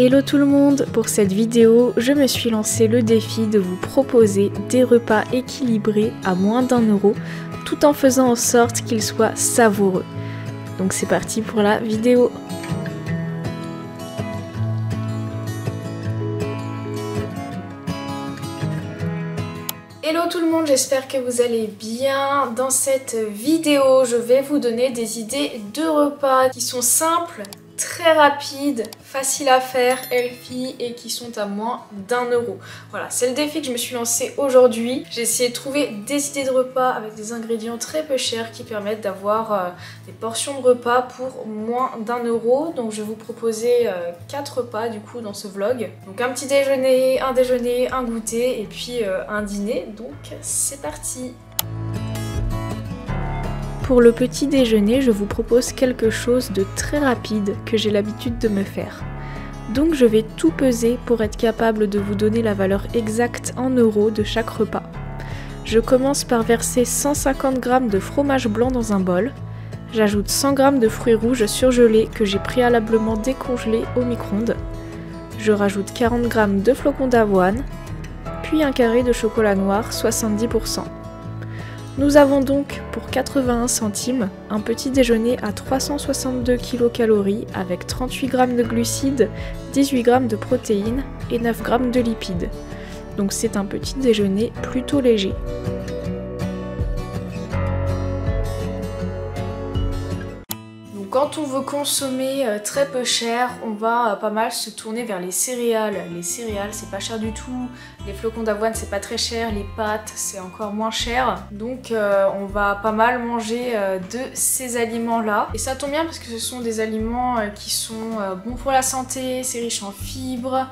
Hello tout le monde, pour cette vidéo, je me suis lancé le défi de vous proposer des repas équilibrés à moins d'1 € tout en faisant en sorte qu'ils soient savoureux. Donc c'est parti pour la vidéo. Hello tout le monde, j'espère que vous allez bien. Dans cette vidéo, je vais vous donner des idées de repas qui sont simples, très rapides, faciles à faire, healthy et qui sont à moins d'1 €. Voilà, c'est le défi que je me suis lancé aujourd'hui. J'ai essayé de trouver des idées de repas avec des ingrédients très peu chers qui permettent d'avoir des portions de repas pour moins d'1 €. Donc je vais vous proposer 4 repas du coup dans ce vlog. Donc un petit déjeuner, un goûter et puis un dîner. Donc c'est parti! Pour le petit déjeuner, je vous propose quelque chose de très rapide que j'ai l'habitude de me faire. Donc je vais tout peser pour être capable de vous donner la valeur exacte en euros de chaque repas. Je commence par verser 150 g de fromage blanc dans un bol. J'ajoute 100 g de fruits rouges surgelés que j'ai préalablement décongelés au micro-ondes. Je rajoute 40 g de flocons d'avoine, puis un carré de chocolat noir 70%. Nous avons donc pour 81 centimes un petit déjeuner à 362 kcal avec 38 g de glucides, 18 g de protéines et 9 g de lipides. Donc c'est un petit déjeuner plutôt léger. Quand on veut consommer très peu cher, on va pas mal se tourner vers les céréales. Les céréales, c'est pas cher du tout. Les flocons d'avoine, c'est pas très cher. Les pâtes, c'est encore moins cher. Donc on va pas mal manger de ces aliments-là. Et ça tombe bien parce que ce sont des aliments qui sont bons pour la santé. C'est riche en fibres,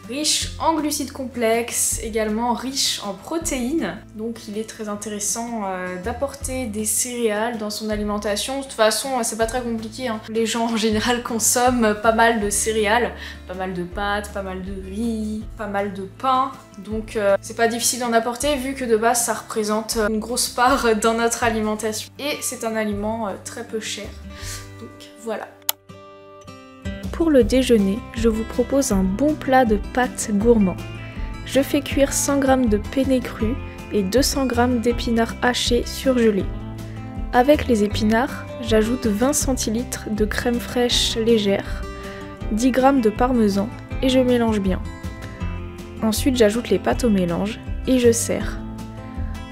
riche en glucides complexes, également riche en protéines. Donc il est très intéressant d'apporter des céréales dans son alimentation. De toute façon, c'est pas très compliqué, hein. Les gens en général consomment pas mal de céréales, pas mal de pâtes, pas mal de riz, pas mal de pain. Donc c'est pas difficile d'en apporter vu que de base ça représente une grosse part dans notre alimentation. Et c'est un aliment très peu cher. Donc voilà. Pour le déjeuner, je vous propose un bon plat de pâtes gourmand. Je fais cuire 100 g de penne cru et 200 g d'épinards hachés surgelés. Avec les épinards, j'ajoute 20 cl de crème fraîche légère, 10 g de parmesan et je mélange bien. Ensuite, j'ajoute les pâtes au mélange et je sers.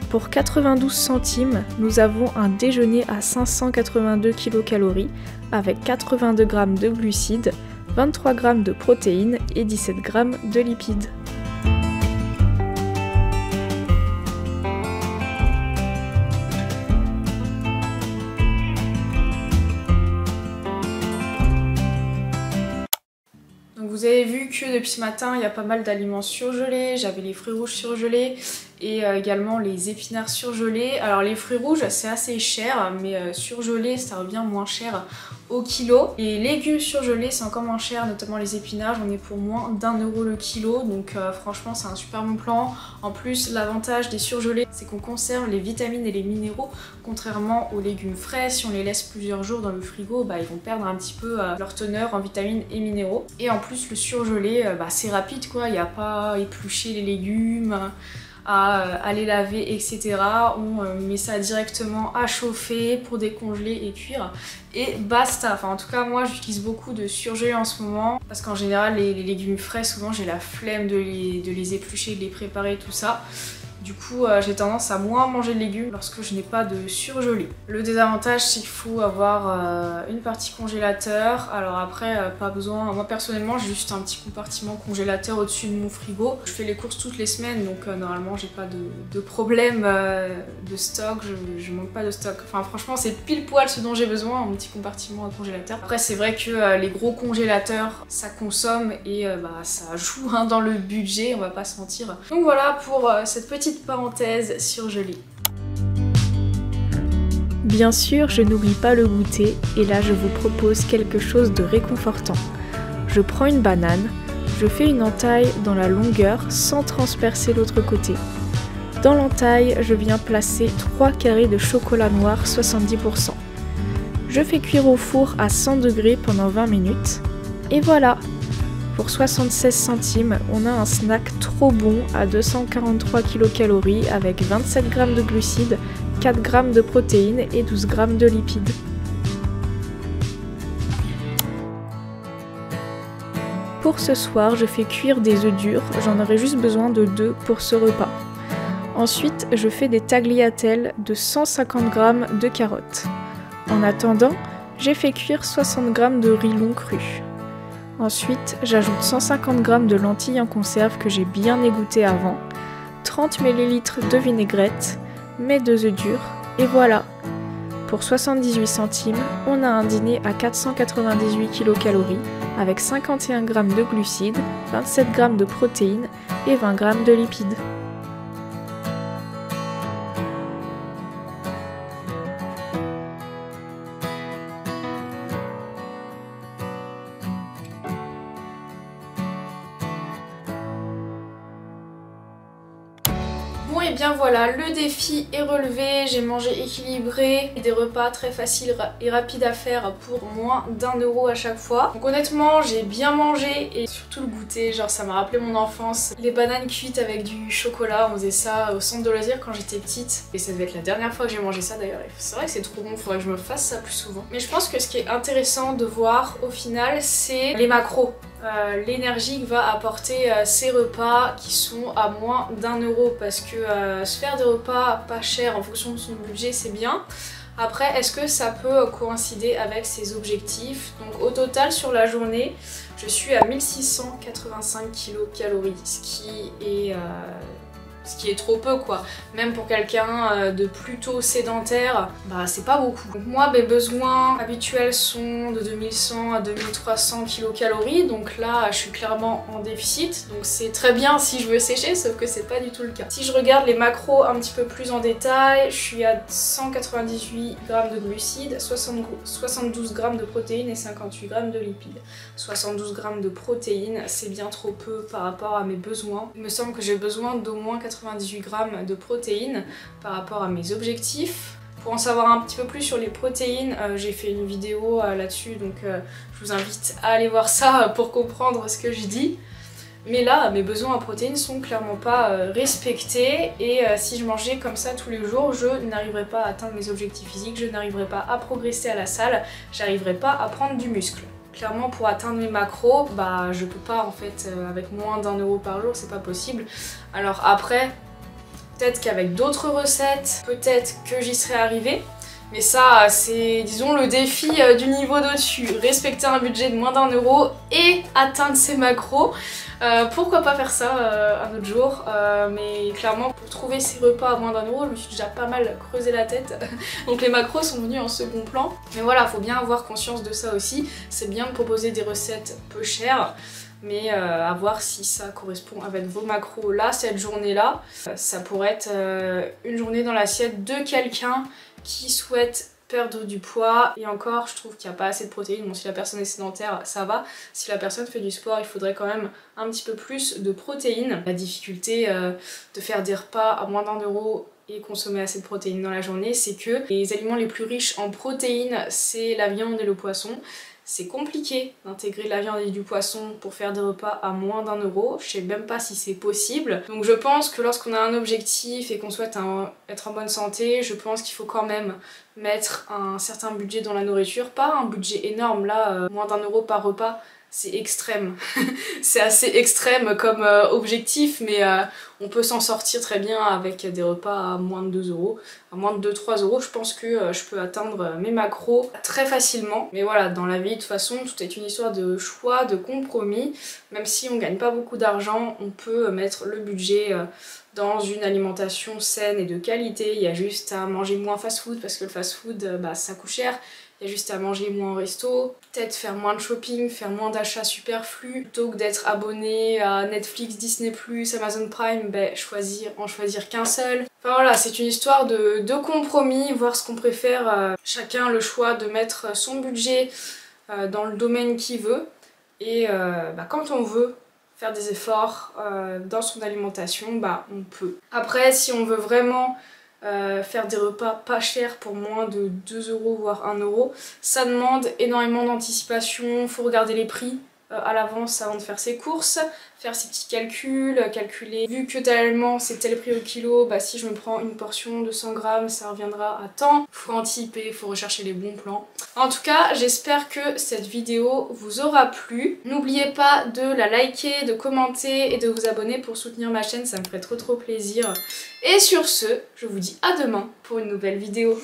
Pour 92 centimes, nous avons un déjeuner à 582 kcal avec 82 g de glucides, 23 g de protéines et 17 g de lipides. Donc vous avez vu que depuis ce matin, il y a pas mal d'aliments surgelés. J'avais les fruits rouges surgelés et également les épinards surgelés. Alors les fruits rouges, c'est assez cher, mais surgelés, ça revient moins cher au kilo. Les légumes surgelés, c'est encore moins cher, notamment les épinards, j'en ai pour moins d'1 € le kilo. Donc franchement, c'est un super bon plan. En plus, l'avantage des surgelés, c'est qu'on conserve les vitamines et les minéraux, contrairement aux légumes frais. Si on les laisse plusieurs jours dans le frigo, ils vont perdre un petit peu leur teneur en vitamines et minéraux. Et en plus, le surgelé, c'est rapide quoi, il n'y a pas à éplucher les légumes, à les laver, etc. On met ça directement à chauffer pour décongeler et cuire et basta. Enfin en tout cas moi j'utilise beaucoup de surgelés en ce moment parce qu'en général les légumes frais souvent j'ai la flemme de les éplucher, de les préparer, tout ça. Du coup, j'ai tendance à moins manger de légumes lorsque je n'ai pas de surgelé. Le désavantage, c'est qu'il faut avoir une partie congélateur. Alors après, pas besoin. Moi personnellement, j'ai juste un petit compartiment congélateur au-dessus de mon frigo. Je fais les courses toutes les semaines, donc normalement, j'ai pas de problème de stock. Je manque pas de stock. Enfin, franchement, c'est pile poil ce dont j'ai besoin, un petit compartiment congélateur. Après, c'est vrai que les gros congélateurs, ça consomme et ça joue dans le budget, on va pas se mentir. Donc voilà pour cette petite parenthèse surgelée. Bien sûr, je n'oublie pas le goûter et là je vous propose quelque chose de réconfortant. Je prends une banane, je fais une entaille dans la longueur sans transpercer l'autre côté. Dans l'entaille, je viens placer 3 carrés de chocolat noir 70%. Je fais cuire au four à 100 degrés pendant 20 minutes. Et voilà! Pour 76 centimes, on a un snack trop bon à 243 kcal avec 27 g de glucides, 4 g de protéines et 12 g de lipides. Pour ce soir, je fais cuire des œufs durs, j'en aurai juste besoin de 2 pour ce repas. Ensuite, je fais des tagliatelles de 150 g de carottes. En attendant, j'ai fait cuire 60 g de riz long cru. Ensuite, j'ajoute 150 g de lentilles en conserve que j'ai bien égouttées avant, 30 ml de vinaigrette, mes 2 œufs durs, et voilà. Pour 78 centimes, on a un dîner à 498 kcal avec 51 g de glucides, 27 g de protéines et 20 g de lipides. Bon et bien voilà, le défi est relevé, j'ai mangé équilibré, des repas très faciles et rapides à faire pour moins d'1 € à chaque fois. Donc honnêtement j'ai bien mangé et surtout le goûter, genre ça m'a rappelé mon enfance. Les bananes cuites avec du chocolat, on faisait ça au centre de loisirs quand j'étais petite. Et ça devait être la dernière fois que j'ai mangé ça d'ailleurs. C'est vrai que c'est trop bon, faudrait que je me fasse ça plus souvent. Mais je pense que ce qui est intéressant de voir au final c'est les macros. L'énergie que va apporter ces repas qui sont à moins d'1 € parce que se faire des repas pas chers en fonction de son budget c'est bien. Après est-ce que ça peut coïncider avec ses objectifs? Donc au total sur la journée je suis à 1685 kcal, ce qui est trop peu quoi. Même pour quelqu'un de plutôt sédentaire, bah c'est pas beaucoup. Donc moi mes besoins habituels sont de 2100 à 2300 kcal, donc là je suis clairement en déficit. Donc c'est très bien si je veux sécher, sauf que c'est pas du tout le cas. Si je regarde les macros un petit peu plus en détail, je suis à 198 g de glucides, 72 g de protéines et 58 g de lipides. 72 g de protéines, c'est bien trop peu par rapport à mes besoins. Il me semble que j'ai besoin d'au moins 98 g de protéines par rapport à mes objectifs. Pour en savoir un petit peu plus sur les protéines, j'ai fait une vidéo là-dessus, donc je vous invite à aller voir ça pour comprendre ce que je dis. Mais là, mes besoins en protéines sont clairement pas respectés et si je mangeais comme ça tous les jours, je n'arriverais pas à atteindre mes objectifs physiques, je n'arriverais pas à progresser à la salle, j'arriverais pas à prendre du muscle. Clairement pour atteindre mes macros, bah je peux pas en fait, avec moins d'1 € par jour, c'est pas possible. Alors après, peut-être qu'avec d'autres recettes, peut-être que j'y serais arrivée. Mais ça, c'est disons le défi du niveau d'au-dessus. Respecter un budget de moins d'1 € et atteindre ses macros. Pourquoi pas faire ça un autre jour, mais clairement pour trouver ces repas à moins d'1 €, je me suis déjà pas mal creusé la tête. Donc les macros sont venus en second plan. Mais voilà, faut bien avoir conscience de ça aussi. C'est bien de proposer des recettes peu chères, mais à voir si ça correspond avec vos macros là, cette journée-là. Ça pourrait être une journée dans l'assiette de quelqu'un qui souhaite perdre du poids, et encore je trouve qu'il n'y a pas assez de protéines. Bon, si la personne est sédentaire ça va, si la personne fait du sport il faudrait quand même un petit peu plus de protéines. La difficulté de faire des repas à moins d'1 € et consommer assez de protéines dans la journée, c'est que les aliments les plus riches en protéines c'est la viande et le poisson. C'est compliqué d'intégrer de la viande et du poisson pour faire des repas à moins d'1 €. Je sais même pas si c'est possible. Donc je pense que lorsqu'on a un objectif et qu'on souhaite être en bonne santé, je pense qu'il faut quand même mettre un certain budget dans la nourriture. Pas un budget énorme, là, moins d'1 € par repas. C'est extrême. C'est assez extrême comme objectif, mais on peut s'en sortir très bien avec des repas à moins de 2 €. À moins de 2-3 €, je pense que je peux atteindre mes macros très facilement. Mais voilà, dans la vie, de toute façon, tout est une histoire de choix, de compromis. Même si on gagne pas beaucoup d'argent, on peut mettre le budget dans une alimentation saine et de qualité. Il y a juste à manger moins fast-food, parce que le fast-food, bah, ça coûte cher. Il y a juste à manger moins au resto, peut-être faire moins de shopping, faire moins d'achats superflus. Plutôt que d'être abonné à Netflix, Disney+, Amazon Prime, ben, en choisir qu'un seul. Enfin voilà, c'est une histoire de compromis, voir ce qu'on préfère. Chacun le choix de mettre son budget dans le domaine qu'il veut. Et bah, quand on veut faire des efforts dans son alimentation, bah on peut. Après, si on veut vraiment faire des repas pas chers pour moins de 2 € voire 1 €, ça demande énormément d'anticipation, faut regarder les prix à l'avance avant de faire ses courses, faire ses petits calculs, calculer vu que tel aliment c'est tel prix au kilo, bah si je me prends une portion de 100 grammes ça reviendra à tant. Faut anticiper, faut rechercher les bons plans. En tout cas j'espère que cette vidéo vous aura plu. N'oubliez pas de la liker, de commenter et de vous abonner pour soutenir ma chaîne, ça me ferait trop plaisir. Et sur ce, je vous dis à demain pour une nouvelle vidéo.